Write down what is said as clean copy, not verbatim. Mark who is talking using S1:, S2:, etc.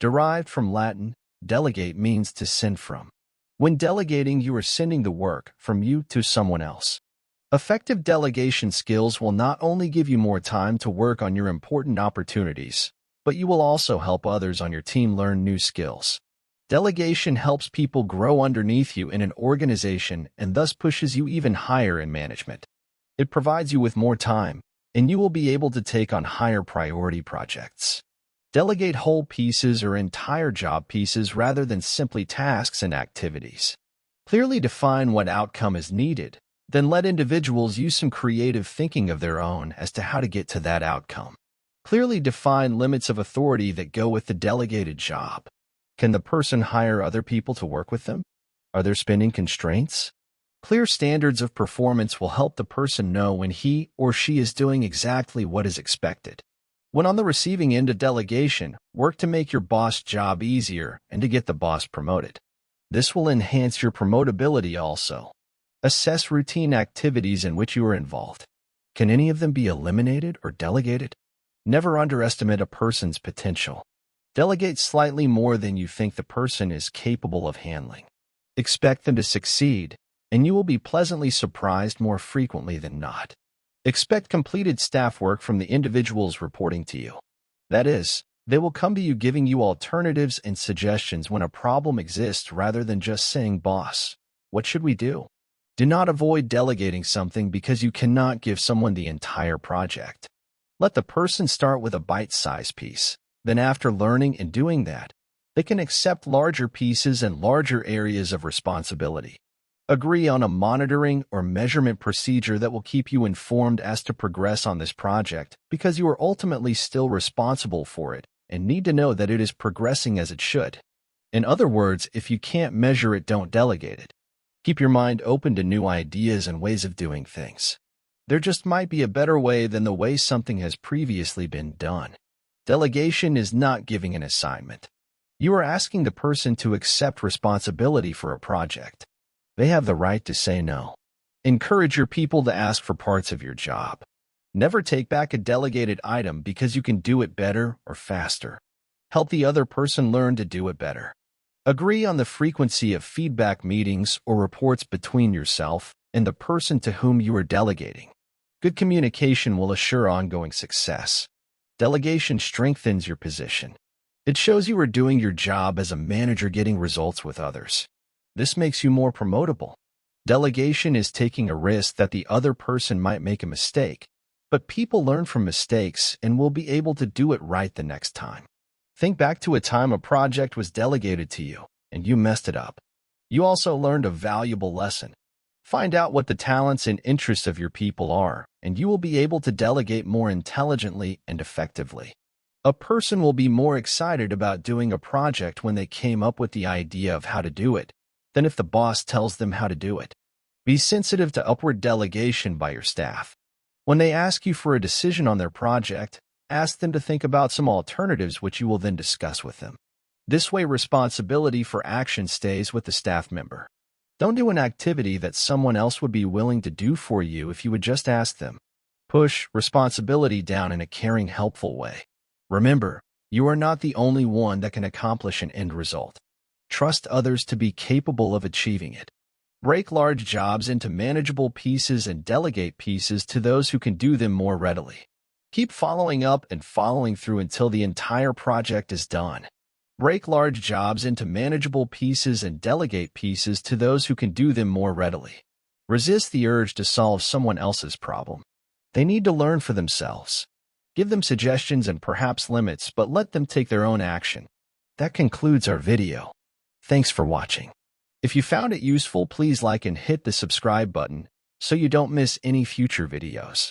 S1: Derived from Latin, delegate means to send from. When delegating, you are sending the work from you to someone else. Effective delegation skills will not only give you more time to work on your important opportunities, but you will also help others on your team learn new skills. Delegation helps people grow underneath you in an organization and thus pushes you even higher in management. It provides you with more time, and you will be able to take on higher priority projects. Delegate whole pieces or entire job pieces rather than simply tasks and activities. Clearly define what outcome is needed, then let individuals use some creative thinking of their own as to how to get to that outcome. Clearly define limits of authority that go with the delegated job. Can the person hire other people to work with them? Are there spending constraints? Clear standards of performance will help the person know when he or she is doing exactly what is expected. When on the receiving end of delegation, work to make your boss' job easier and to get the boss promoted. This will enhance your promotability also. Assess routine activities in which you are involved. Can any of them be eliminated or delegated? Never underestimate a person's potential. Delegate slightly more than you think the person is capable of handling. Expect them to succeed, and you will be pleasantly surprised more frequently than not. Expect completed staff work from the individuals reporting to you. That is, they will come to you giving you alternatives and suggestions when a problem exists rather than just saying, "Boss, what should we do?" Do not avoid delegating something because you cannot give someone the entire project. Let the person start with a bite-sized piece. Then after learning and doing that, they can accept larger pieces and larger areas of responsibility. Agree on a monitoring or measurement procedure that will keep you informed as to progress on this project because you are ultimately still responsible for it and need to know that it is progressing as it should. In other words, if you can't measure it, don't delegate it. Keep your mind open to new ideas and ways of doing things. There just might be a better way than the way something has previously been done. Delegation is not giving an assignment. You are asking the person to accept responsibility for a project. They have the right to say no. Encourage your people to ask for parts of your job. Never take back a delegated item because you can do it better or faster. Help the other person learn to do it better. Agree on the frequency of feedback meetings or reports between yourself and the person to whom you are delegating. Good communication will assure ongoing success. Delegation strengthens your position. It shows you are doing your job as a manager getting results with others. This makes you more promotable. Delegation is taking a risk that the other person might make a mistake, but people learn from mistakes and will be able to do it right the next time. Think back to a time a project was delegated to you and you messed it up. You also learned a valuable lesson. Find out what the talents and interests of your people are, and you will be able to delegate more intelligently and effectively. A person will be more excited about doing a project when they came up with the idea of how to do it than if the boss tells them how to do it. Be sensitive to upward delegation by your staff. When they ask you for a decision on their project, ask them to think about some alternatives which you will then discuss with them. This way, responsibility for action stays with the staff member. Don't do an activity that someone else would be willing to do for you if you would just ask them. Push responsibility down in a caring, helpful way. Remember, you are not the only one that can accomplish an end result. Trust others to be capable of achieving it. Break large jobs into manageable pieces and delegate pieces to those who can do them more readily. Keep following up and following through until the entire project is done. Break large jobs into manageable pieces and delegate pieces to those who can do them more readily. Resist the urge to solve someone else's problem. They need to learn for themselves. Give them suggestions and perhaps limits, but let them take their own action. That concludes our video. Thanks for watching. If you found it useful, please like and hit the subscribe button so you don't miss any future videos.